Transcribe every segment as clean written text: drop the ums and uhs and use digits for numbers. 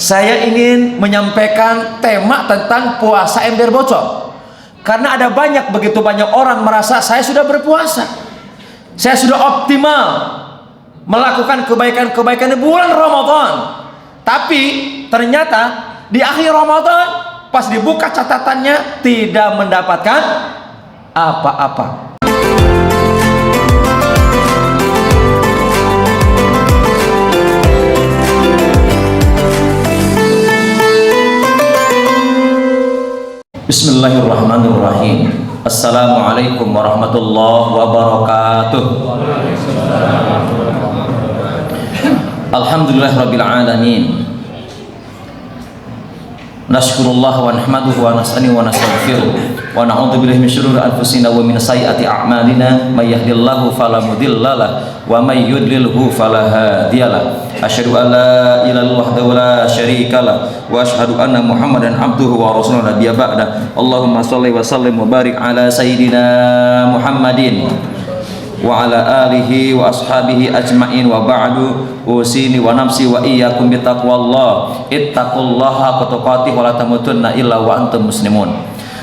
Saya ingin menyampaikan tema tentang puasa ember bocor. Karena ada begitu banyak orang merasa saya sudah berpuasa, saya sudah optimal melakukan kebaikan-kebaikan di bulan Ramadan. Tapi ternyata di akhir Ramadan pas dibuka catatannya tidak mendapatkan apa-apa. Bismillahirrahmanirrahim. Assalamualaikum warahmatullahi wabarakatuh. Alhamdulillahirabbil alamin. Nashkurullah wa nahmaduhu wa nas'ani wa nastaghfiruh wa na'udzu billahi min syururi anfusina wa min sayyiati a'malina may yahdihillahu fala mudhillalah wa may yudlilhu fala hadiyalah. Asyhadu an la ilaha illallah wahdahu la syarikalah wa asyhadu anna Muhammadan abduhu wa rasuluhu nabiyya ba'da. Allahumma shalli wa sallim wa barik ala sayyidina Muhammadin wa ala alihi wa ashabihi ajma'in wa ba'du. Usini wa nafsi wa iyyakum bittaqwallah. Ittaqullaha haqqa tuqatih wa la tamutunna illa wa antum muslimun.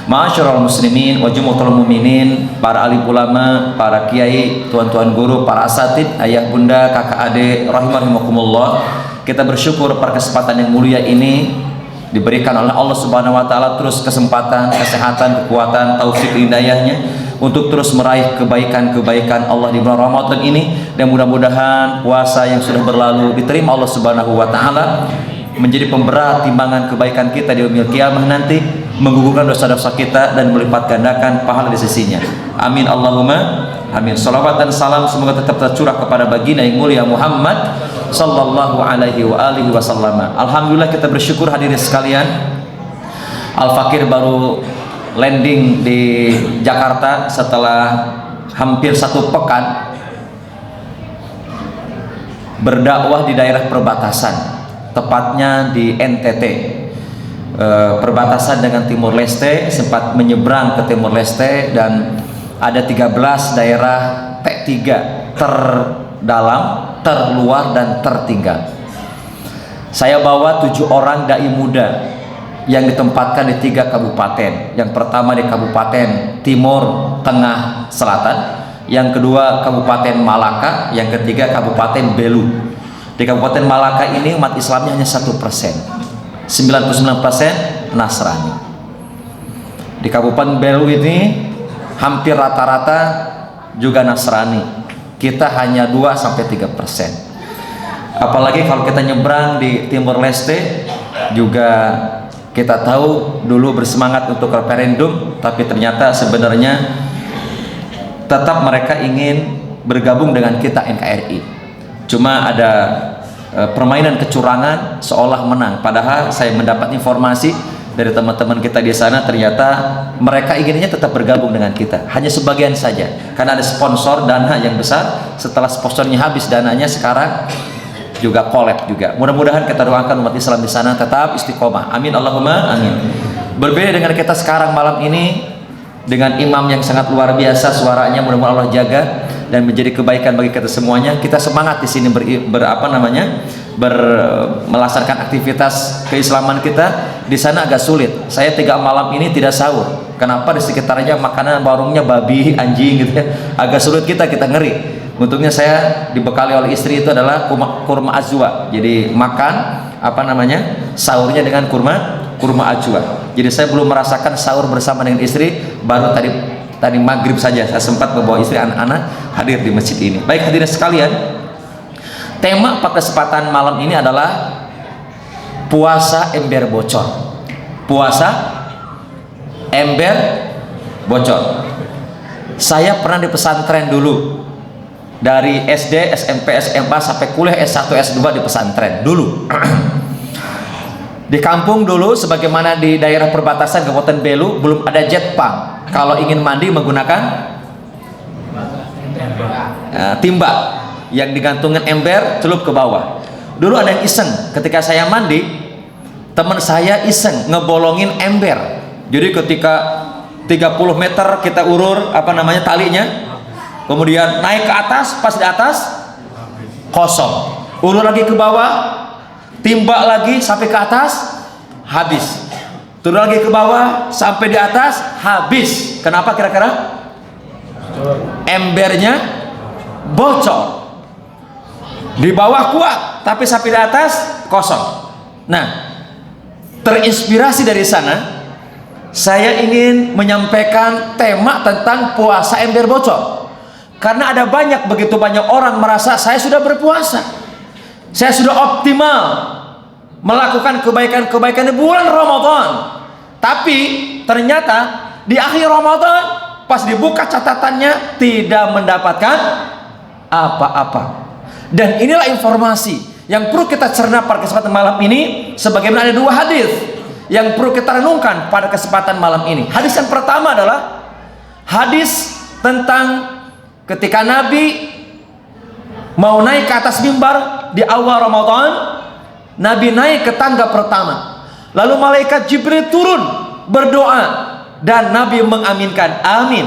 Ma'asyiral muslimin wa jumu'atul mu'minin, para alim ulama, para kiai, tuan-tuan guru, para asatid, ayah bunda, kakak adik, rahimakumullah. Kita bersyukur pada kesempatan yang mulia ini diberikan oleh Allah Subhanahu wa taala, terus kesempatan, kesehatan, kekuatan, taufik, hidayahnya untuk terus meraih kebaikan-kebaikan Allah di bulan Ramadan ini, dan mudah-mudahan puasa yang sudah berlalu diterima Allah Subhanahu wa taala menjadi pemberat timbangan kebaikan kita di yaumil qiyamah nanti, menggugurkan dosa-dosa kita dan melipat gandakan pahala di sisinya. Amin Allahumma amin. Salawat dan salam semoga tetap tercurah kepada baginda yang mulia Muhammad sallallahu alaihi wa alihi wasallam. Alhamdulillah, kita bersyukur hadirin sekalian, Al-Fakir baru landing di Jakarta setelah hampir 1 pekan berdakwah di daerah perbatasan, tepatnya di NTT, perbatasan dengan Timur Leste. Sempat menyeberang ke Timur Leste dan ada 13 daerah T3 terdalam, terluar dan tertinggal. Saya bawa 7 orang dai muda yang ditempatkan di 3 kabupaten. Yang pertama di Kabupaten Timur Tengah Selatan, yang kedua Kabupaten Malaka, yang ketiga Kabupaten Belu. Di Kabupaten Malaka ini umat Islamnya hanya 1%, 99% Nasrani. Di Kabupaten Belu ini hampir rata-rata juga Nasrani. Kita hanya 2-3%. Apalagi kalau kita nyebrang di Timur Leste, juga kita tahu dulu bersemangat untuk referendum, tapi ternyata sebenarnya tetap mereka ingin bergabung dengan kita NKRI. Cuma ada permainan kecurangan seolah menang, padahal saya mendapat informasi dari teman-teman kita di sana, ternyata mereka inginnya tetap bergabung dengan kita, hanya sebagian saja karena ada sponsor dana yang besar. Setelah sponsornya habis dananya, sekarang juga kolab juga. Mudah-mudahan kita doakan umat Islam di sana tetap istiqomah. Amin Allahumma amin. Berbeda dengan kita sekarang malam ini dengan imam yang sangat luar biasa suaranya, mudah-mudahan Allah jaga dan menjadi kebaikan bagi kita semuanya. Kita semangat di sini melaksanakan aktivitas keislaman kita. Di sana agak sulit. Saya 3 malam ini tidak sahur. Kenapa? Di sekitarnya makanan warungnya babi, anjing gitu ya. Agak sulit kita ngeri. Untungnya saya dibekali oleh istri itu adalah kurma ajwa. Jadi makan sahurnya dengan kurma ajwa. Jadi saya belum merasakan sahur bersama dengan istri, baru tadi maghrib saja saya sempat membawa istri, anak-anak hadir di masjid ini. Baik hadirin sekalian, tema pada kesempatan malam ini adalah puasa ember bocor. Puasa ember bocor. Saya pernah di pesantren dulu, dari SD, SMP, SMA sampai kuliah S1, S2 di pesantren dulu. Di kampung dulu, sebagaimana di daerah perbatasan Kabupaten Belu, belum ada jet pump. Kalau ingin mandi menggunakan timba yang digantungkan ember, celup ke bawah. Dulu ada yang iseng, ketika saya mandi, teman saya iseng ngebolongin ember. Jadi ketika 30 meter kita urur talinya, kemudian naik ke atas, pas di atas kosong, ulur lagi ke bawah Timbak lagi sampai ke atas, habis. Turun lagi ke bawah sampai di atas, habis. Kenapa kira-kira? Embernya bocor. Di bawah kuat, tapi sampai di atas kosong. Nah, terinspirasi dari sana, saya ingin menyampaikan tema tentang puasa ember bocor. Karena ada begitu banyak orang merasa saya sudah berpuasa, saya sudah optimal melakukan kebaikan-kebaikan di bulan Ramadan. Tapi ternyata di akhir Ramadan pas dibuka catatannya tidak mendapatkan apa-apa. Dan inilah informasi yang perlu kita cerna pada kesempatan malam ini, sebagaimana ada 2 hadis yang perlu kita renungkan pada kesempatan malam ini. Hadis yang pertama adalah hadis tentang ketika Nabi mau naik ke atas mimbar di awal Ramadan. Nabi naik ke tangga pertama, lalu malaikat Jibril turun berdoa dan Nabi mengaminkan, amin.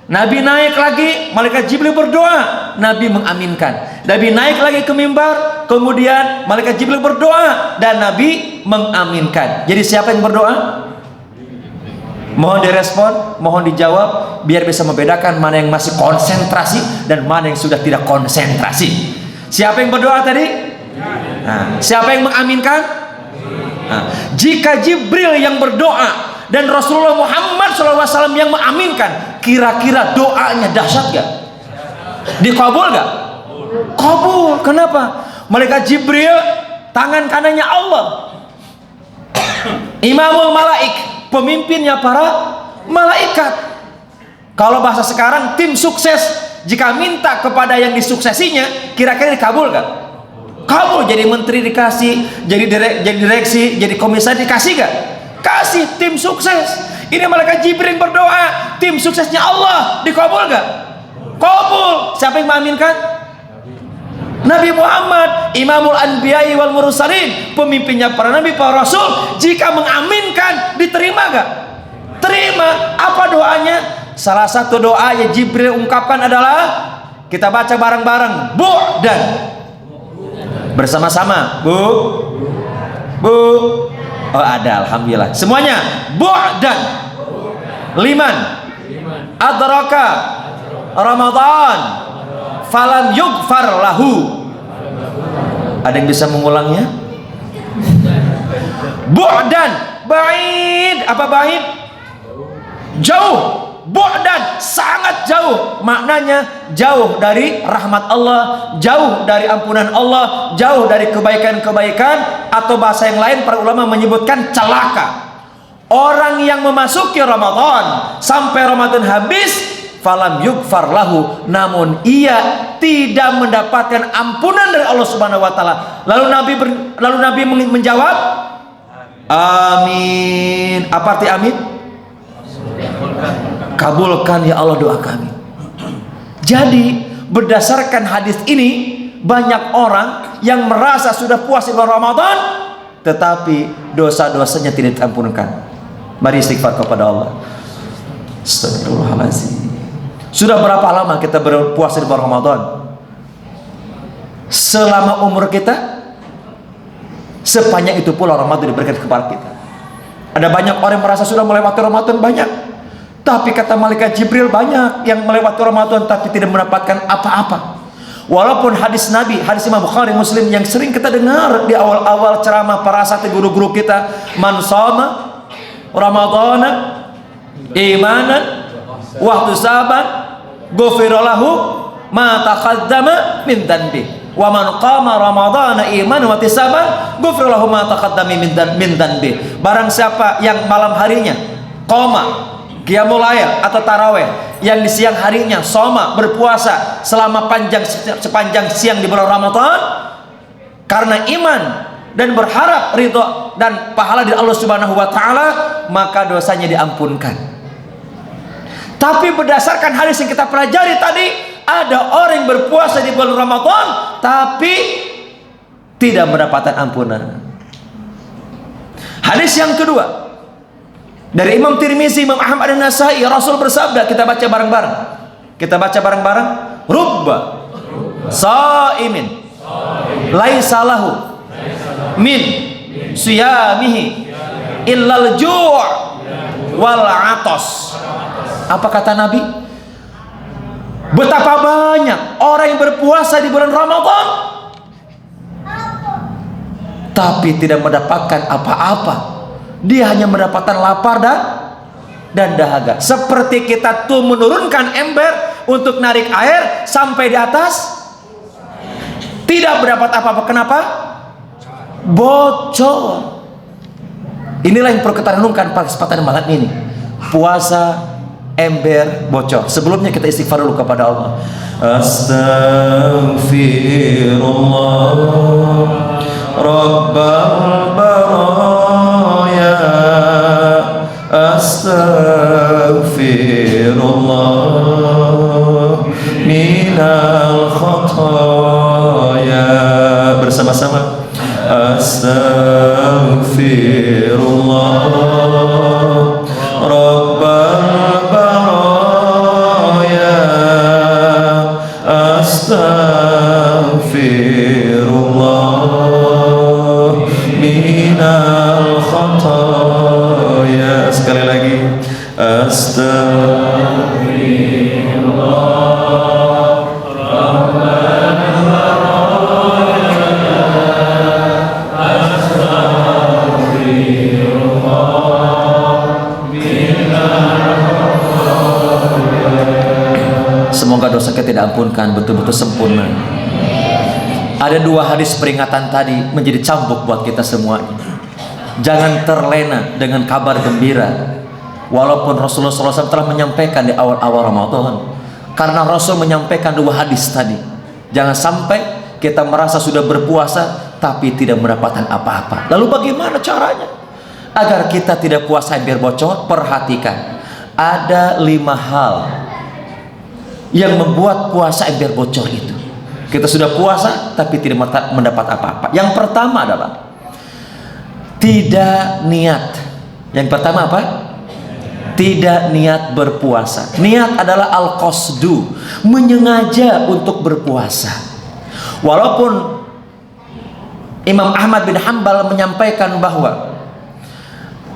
Nabi naik lagi, malaikat Jibril berdoa, Nabi mengaminkan. Nabi naik lagi ke mimbar, kemudian malaikat Jibril berdoa dan Nabi mengaminkan. Jadi siapa yang berdoa? Mohon direspon, mohon dijawab, biar bisa membedakan mana yang masih konsentrasi dan mana yang sudah tidak konsentrasi. Siapa yang berdoa tadi? Nah, siapa yang mengaminkan? Nah, jika Jibril yang berdoa dan Rasulullah Muhammad SAW yang mengaminkan, kira-kira doanya dahsyat gak? Dikabul gak? Kabul. Kenapa? Malaikat Jibril tangan kanannya Allah, Imamul Malaik, pemimpinnya para malaikat. Kalau bahasa sekarang, tim sukses jika minta kepada yang disuksesinya, kira-kira dikabul gak? Kabul. Jadi menteri dikasih, jadi direksi, jadi komisaris dikasih gak? Kasih. Tim sukses. Ini malaikat Jibril berdoa, tim suksesnya Allah, dikabul gak? Kabul. Siapa yang mengaminkan? Nabi Muhammad, Imamul Anbiya'i wal Mursalin, pemimpinnya para nabi, para rasul. Jika mengaminkan, diterima gak? Terima. Apa doanya? Salah satu doa yang Jibril ungkapkan adalah, kita baca bareng-bareng, bu'dan, bersama-sama. Bu. Oh ada, alhamdulillah. Semuanya bu'dan. Liman adraka Ramadan falam yughfar lahu. Ada yang bisa mengulangnya? Bu'dan, ba'id. Apa ba'id? Jauh. Bu'dan, sangat jauh. Maknanya jauh dari rahmat Allah, jauh dari ampunan Allah, jauh dari kebaikan-kebaikan. Atau bahasa yang lain, para ulama menyebutkan celaka. Orang yang memasuki Ramadan sampai Ramadan habis, falam yughfar lahu, namun ia tidak mendapatkan ampunan dari Allah Subhanahu wa taala. Lalu Nabi menjawab, amin. Apa arti amin? Kabulkan ya Allah doa kami. Jadi berdasarkan hadis ini, banyak orang yang merasa sudah puas di bulan Ramadan, tetapi dosa-dosanya tidak diampunkan. Mari istighfar kepada Allah. Astagfirullahaladzim. Sudah berapa lama kita berpuasa di bulan Ramadan? Selama umur kita, sepanjang itu pula Ramadan diberikan kepada kita. Ada banyak orang yang merasa sudah melewati Ramadan banyak, tapi kata malaikat Jibril, banyak yang melewati Ramadan tapi tidak mendapatkan apa-apa. Walaupun hadis Nabi, hadis Imam Bukhari, Muslim yang sering kita dengar di awal-awal ceramah para asatidz guru-guru kita, man shoma Ramadana imanan wa ihtisaban ghufira lahu ma taqaddama min dhanbi wa man qama ramadhana imanan wa ihtisaban ghufira lahu ma taqaddama min dhanbi. Barang siapa yang malam harinya qoma qiyamul lail atau tarawih, yang di siang harinya soma berpuasa selama sepanjang siang di bulan Ramadan karena iman dan berharap ridho dan pahala dari Allah Subhanahu wa taala, maka dosanya diampunkan. Tapi berdasarkan hadis yang kita pelajari tadi, ada orang yang berpuasa di bulan Ramadan tapi tidak mendapatkan ampunan. Hadis yang kedua dari Imam Tirmizi, Imam Ahmad dan Nasai, Rasul bersabda, kita baca bareng-bareng. Kita baca bareng-bareng. Rubba saimin laisa lahu min siyamihi illal ju' wal atos. Apa kata Nabi? Betapa banyak orang yang berpuasa di bulan Ramadan tapi tidak mendapatkan apa-apa. Dia hanya mendapatkan lapar dan dahaga. Seperti kita tuh menurunkan ember untuk narik air sampai di atas, tidak mendapat apa-apa. Kenapa? Bocor. Inilah yang perlu kita renungkan pada kesempatan malam ini. Puasa ember bocor. Sebelumnya kita istighfar dulu kepada Allah. Astaghfirullah Rabbal baraya, astaghfirullah minal khataya. Bersama-sama. Astaghfirullah Rabbal baraya, astaghfirullah minal khataya. Sekali lagi. Astaghfirullah Rabbal baraya, astaghfirullah minal khataya. Semoga dosa kita tidak ampunkan, betul-betul sempurna. Ada dua hadis peringatan tadi menjadi cambuk buat kita semuanya. Jangan terlena dengan kabar gembira. Walaupun Rasulullah SAW telah menyampaikan di awal-awal Ramadan, karena Rasul menyampaikan dua hadis tadi. Jangan sampai kita merasa sudah berpuasa tapi tidak mendapatkan apa-apa. Lalu bagaimana caranya agar kita tidak puasa ember bocor? Perhatikan, ada 5 hal yang membuat puasa ember bocor itu. Kita sudah puasa tapi tidak mendapat apa-apa. Yang pertama adalah tidak niat. Yang pertama apa? Tidak niat berpuasa. Niat adalah al-qasdu, menyengaja untuk berpuasa. Walaupun Imam Ahmad bin Hanbal menyampaikan bahwa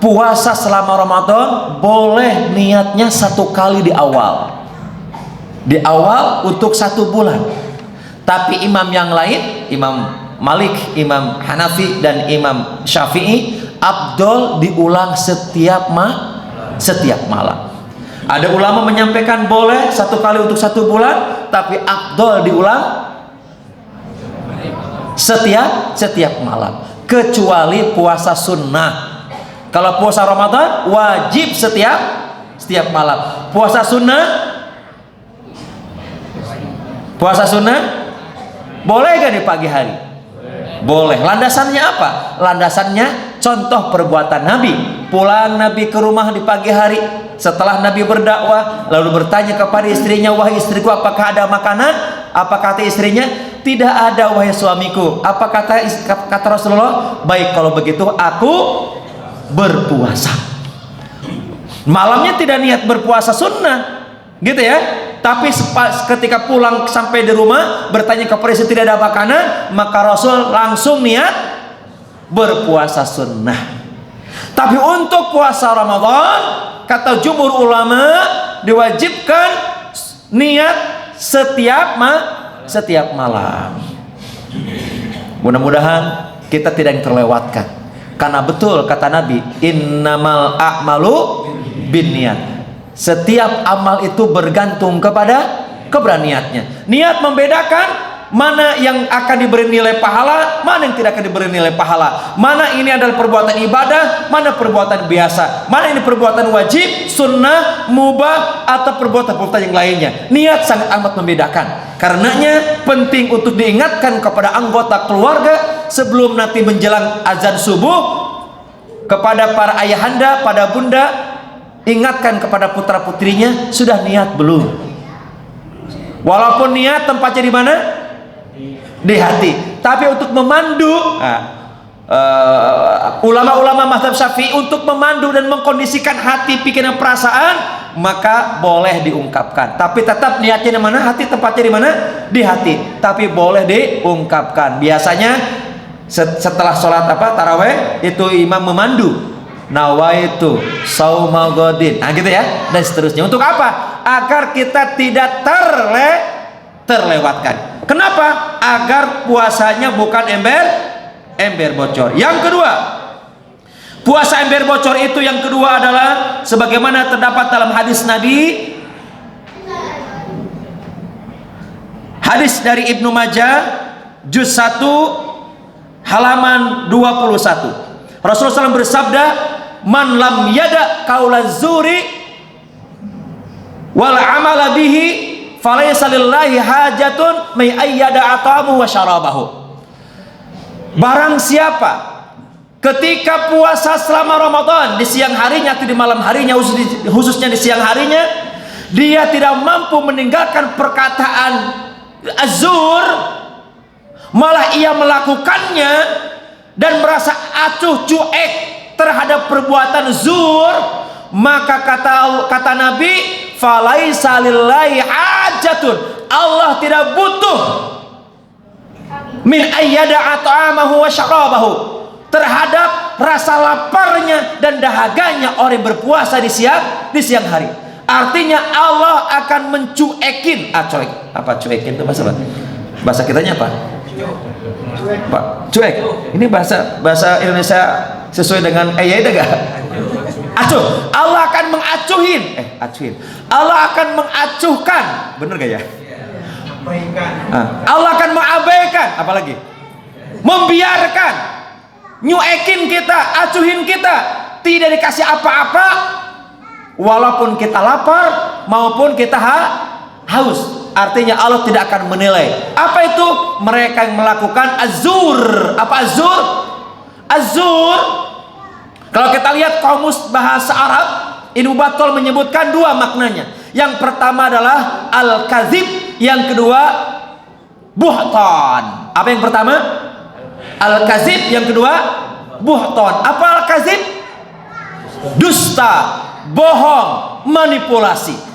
puasa selama Ramadan boleh niatnya 1 kali di awal. Di awal untuk 1 bulan. Tapi imam yang lain, Imam Malik, Imam Hanafi dan Imam Syafi'i, afdol diulang setiap malam. Ada ulama menyampaikan boleh 1 kali untuk 1 bulan, tapi afdol diulang setiap malam, kecuali puasa sunnah. Kalau puasa Ramadan wajib setiap malam. Puasa sunnah boleh gak di pagi hari? Boleh. Landasannya apa? Landasannya contoh perbuatan Nabi. Pulang Nabi ke rumah di pagi hari setelah Nabi berdakwah, lalu bertanya kepada istrinya, wahai istriku, apakah ada makanan? Apa kata istrinya? Tidak ada wahai suamiku. Apa kata Rasulullah? Baik, kalau begitu aku berpuasa. Malamnya tidak niat berpuasa sunnah, gitu ya. Tapi ketika pulang sampai di rumah bertanya kepada istri tidak ada makanan, maka Rasul langsung niat berpuasa sunnah. Tapi untuk puasa Ramadan, kata jumhur ulama, diwajibkan niat setiap malam. Mudah-mudahan kita tidak yang terlewatkan, karena betul kata Nabi, innamal a'malu binniyat. Setiap amal itu bergantung kepada niatnya. Niat membedakan mana yang akan diberi nilai pahala, mana yang tidak akan diberi nilai pahala. Mana ini adalah perbuatan ibadah, mana perbuatan biasa. Mana ini perbuatan wajib, sunnah, mubah, atau perbuatan-perbuatan yang lainnya. Niat sangat amat membedakan. Karenanya penting untuk diingatkan kepada anggota keluarga sebelum nanti menjelang azan subuh, kepada para ayahanda, pada bunda, ingatkan kepada putra putrinya, sudah niat belum? Walaupun niat tempatnya di mana? Di hati. Tapi untuk memandu, ulama-ulama mazhab Syafi'i untuk memandu dan mengkondisikan hati, pikiran, perasaan, maka boleh diungkapkan. Tapi tetap niatnya di mana? Hati tempatnya di mana? Di hati. Tapi boleh diungkapkan. Biasanya setelah sholat taraweh itu imam memandu, nawaitu sauma godin, nah gitu ya, dan seterusnya. Untuk apa? Agar kita tidak terlewatkan. Kenapa? Agar puasanya bukan ember bocor. Yang kedua, puasa ember bocor itu yang kedua adalah sebagaimana terdapat dalam hadis Nabi, hadis dari Ibnu Majah juz 1 halaman 21. Rasulullah SAW bersabda, man lam yada qaulaz zuri wal amala bihi falaysa lillahi hajatun may ayyada atamu wa syarabahu. Barang siapa ketika puasa selama Ramadan di siang harinya atau di malam harinya, khususnya di siang harinya, dia tidak mampu meninggalkan perkataan azur, malah ia melakukannya dan merasa acuh cuek terhadap perbuatan zur, maka kata Nabi, falaisa lillahi hajatun, Allah tidak butuh min ayyada at'amahu wa syarabahu, terhadap rasa laparnya dan dahaganya orang berpuasa di siang hari. Artinya Allah akan mencuekin, cuekin itu bahasa kitanya apa? Pak, cuek. Ini bahasa Indonesia sesuai dengan ayat enggak? Acuh. Allah akan acuhin. Allah akan mengacuhkan. Bener gak ya? Allah akan mengabaikan, apalagi membiarkan, nyuekin kita, acuhin kita, tidak dikasih apa-apa, walaupun kita lapar maupun kita haus. Artinya Allah tidak akan menilai. Apa itu? Mereka yang melakukan azur. Apa azur? Azur, kalau kita lihat kamus bahasa Arab, Ibnu Battal menyebutkan dua maknanya. Yang pertama adalah al-kazib, yang kedua buhtan. Apa yang pertama? Al-kazib, yang kedua buhtan. Apa al-kazib? Dusta, bohong, manipulasi.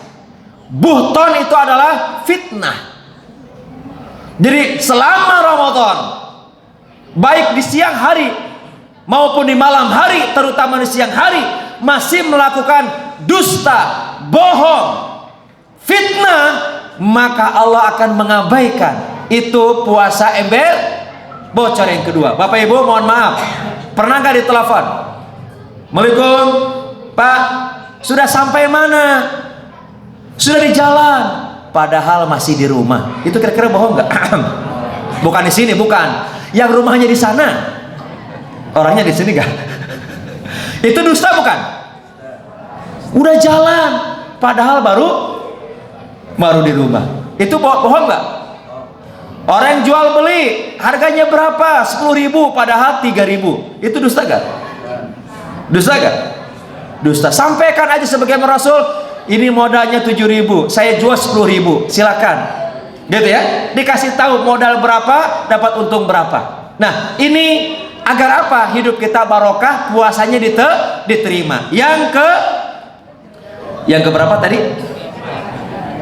Buhtan itu adalah fitnah. Jadi selama Ramadan, baik di siang hari maupun di malam hari, terutama di siang hari, masih melakukan dusta, bohong, fitnah, maka Allah akan mengabaikan. Itu puasa ember bocor yang kedua. Bapak Ibu mohon maaf, pernah gak ditelepon? Assalamualaikum Pak, sudah sampai mana? Sudah di jalan, padahal masih di rumah. Itu kira-kira bohong nggak? Bukan di sini, bukan. Yang rumahnya di sana, orangnya di sini nggak? Itu dusta bukan? Udah jalan, padahal baru di rumah. Itu bohong nggak? Orang yang jual beli, harganya berapa? 10.000, padahal 3.000. Itu dusta nggak? Dusta nggak? Dusta. Sampaikan aja sebagai Rasul. Ini modalnya 7.000, saya jual 10.000, silakan, gitu ya. Dikasih tahu modal berapa, dapat untung berapa. Nah, ini agar apa? Hidup kita barokah, puasanya diterima. Yang keberapa tadi?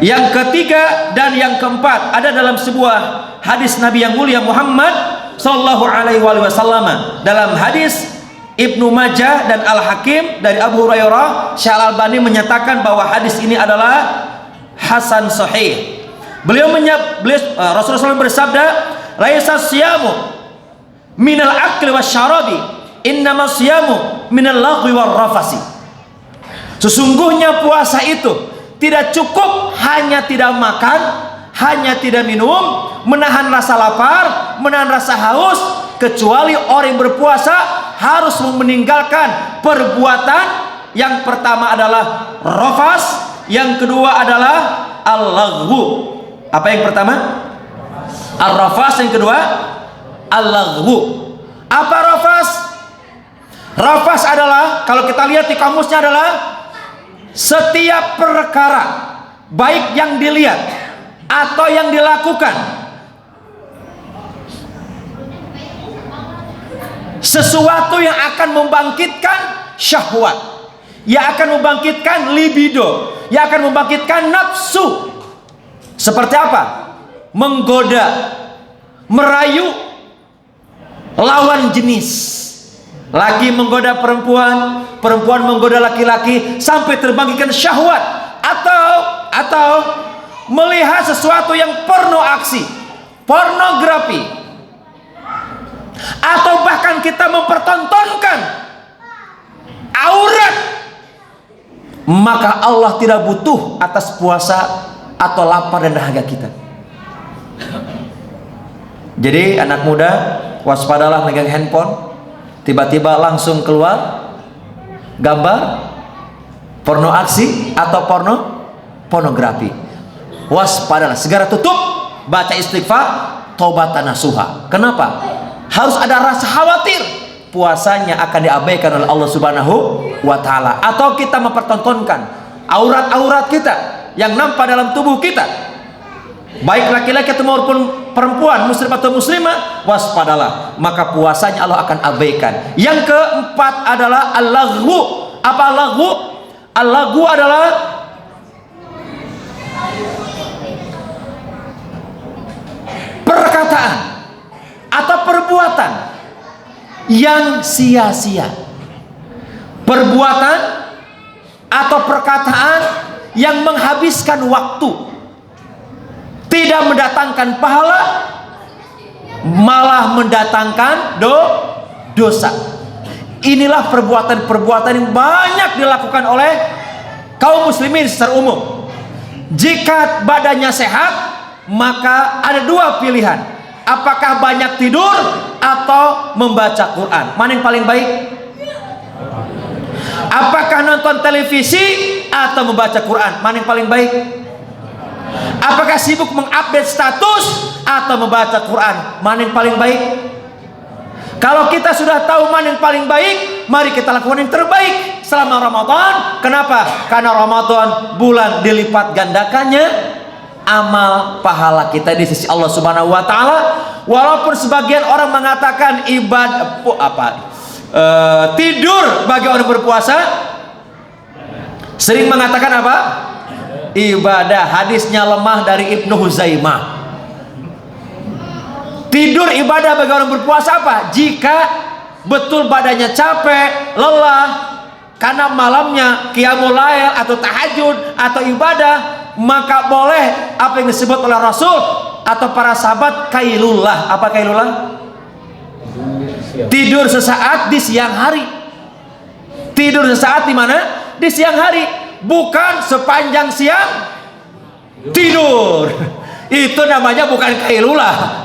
Yang ketiga dan yang keempat ada dalam sebuah hadis Nabi yang mulia Muhammad Sallallahu Alaihi Wasallam. Dalam hadis Ibnu Majah dan Al-Hakim dari Abu Hurairah, Syekh Al-Albani menyatakan bahwa hadis ini adalah hasan sahih. Rasulullah SAW bersabda, laisa siyamu minal akli wasyarabi, innama siyamu minal lagwi warrafasi. Sesungguhnya puasa itu tidak cukup hanya tidak makan, hanya tidak minum, menahan rasa lapar, menahan rasa haus, kecuali orang yang berpuasa harus meninggalkan perbuatan. Yang pertama adalah rafas, yang kedua adalah al-laghwu. Apa yang pertama? Al-rafas, yang kedua al-laghwu. Apa rafas? Rafas adalah, kalau kita lihat di kamusnya, adalah setiap perkara, baik yang dilihat atau yang dilakukan, sesuatu yang akan membangkitkan syahwat, yang akan membangkitkan libido, yang akan membangkitkan nafsu. Seperti apa? Menggoda, merayu, lawan jenis. Laki menggoda perempuan, perempuan menggoda laki-laki sampai terbangkitkan syahwat, atau melihat sesuatu yang porno aksi, pornografi, atau bahkan kita mempertontonkan aurat, maka Allah tidak butuh atas puasa atau lapar dan dahaga kita. Jadi anak muda, waspadalah megang handphone, tiba-tiba langsung keluar gambar porno aksi atau pornografi. Waspadalah, segera tutup, baca istighfar, taubatan nasuha. Kenapa? Harus ada rasa khawatir puasanya akan diabaikan oleh Allah Subhanahu wa taala, atau kita mempertontonkan aurat-aurat kita yang nampak dalam tubuh kita, baik laki-laki atau maupun perempuan, muslim atau muslimah. Waspadalah, maka puasanya Allah akan abaikan. Yang keempat adalah al-laghu. Apa al-laghu? Al-laghu adalah perkataan atau perbuatan yang sia-sia, perbuatan atau perkataan yang menghabiskan waktu, tidak mendatangkan pahala, malah mendatangkan dosa. Inilah perbuatan-perbuatan yang banyak dilakukan oleh kaum muslimin secara umum. Jika badannya sehat, maka ada dua pilihan: apakah banyak tidur atau membaca Quran? Mana yang paling baik? Apakah nonton televisi atau membaca Quran? Mana yang paling baik? Apakah sibuk mengupdate status atau membaca Quran? Mana yang paling baik? Kalau kita sudah tahu mana yang paling baik, mari kita lakukan yang terbaik selama Ramadan. Kenapa? Karena Ramadan bulan dilipat gandakannya amal pahala kita di sisi Allah Subhanahu wa taala. Walaupun sebagian orang mengatakan tidur bagi orang berpuasa, sering mengatakan apa? Ibadah. Hadisnya lemah dari Ibnu Huzaimah. Tidur ibadah bagi orang berpuasa apa? Jika betul badannya capek, lelah karena malamnya qiyamul lail atau tahajud atau ibadah, maka boleh apa yang disebut oleh Rasul atau para sahabat kailullah. Apa kailullah? Tidur sesaat di siang hari. Tidur sesaat di mana? Di siang hari, bukan sepanjang siang tidur. Itu namanya bukan kailullah.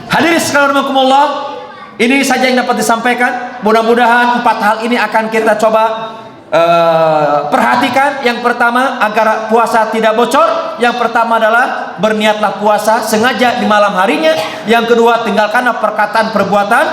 Hadirin sekalian rahimakumullah, ini saja yang dapat disampaikan. Mudah-mudahan 4 hal ini akan kita coba perhatikan. Yang pertama, agar puasa tidak bocor, yang pertama adalah berniatlah puasa sengaja di malam harinya. Yang kedua, tinggalkanlah perkataan perbuatan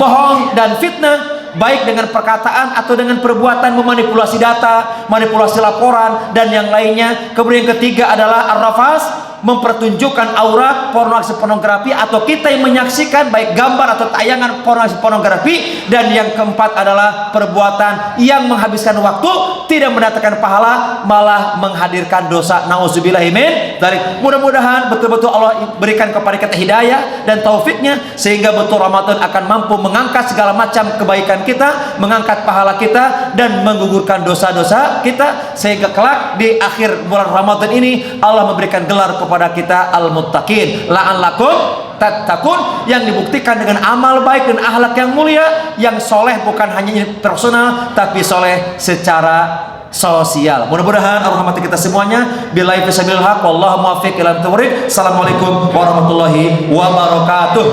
bohong dan fitnah, baik dengan perkataan atau dengan perbuatan, memanipulasi data, manipulasi laporan dan yang lainnya. Kemudian yang ketiga adalah ar-rafas, mempertunjukkan aurat, pornografi atau kita yang menyaksikan baik gambar atau tayangan pornografi. Dan yang keempat adalah perbuatan yang menghabiskan waktu, tidak mendatangkan pahala, malah menghadirkan dosa. Nauzubillahi min dzalik. Mudah-mudahan betul-betul Allah berikan kepada kita hidayah dan taufiknya, sehingga betul Ramadan akan mampu mengangkat segala macam kebaikan kita, mengangkat pahala kita dan menggugurkan dosa-dosa kita, sehingga kelak di akhir bulan Ramadan ini Allah memberikan gelar kepada kita al-muttaqin, la'allakum tattaqun, yang dibuktikan dengan amal baik dan akhlak yang mulia, yang soleh bukan hanya personal tapi soleh secara sosial. Mudah-mudahan Allah rahmati kita semuanya. Billahi fisabilillah, wallahu muwaffiq ila taufiq. Assalamualaikum warahmatullahi wabarakatuh.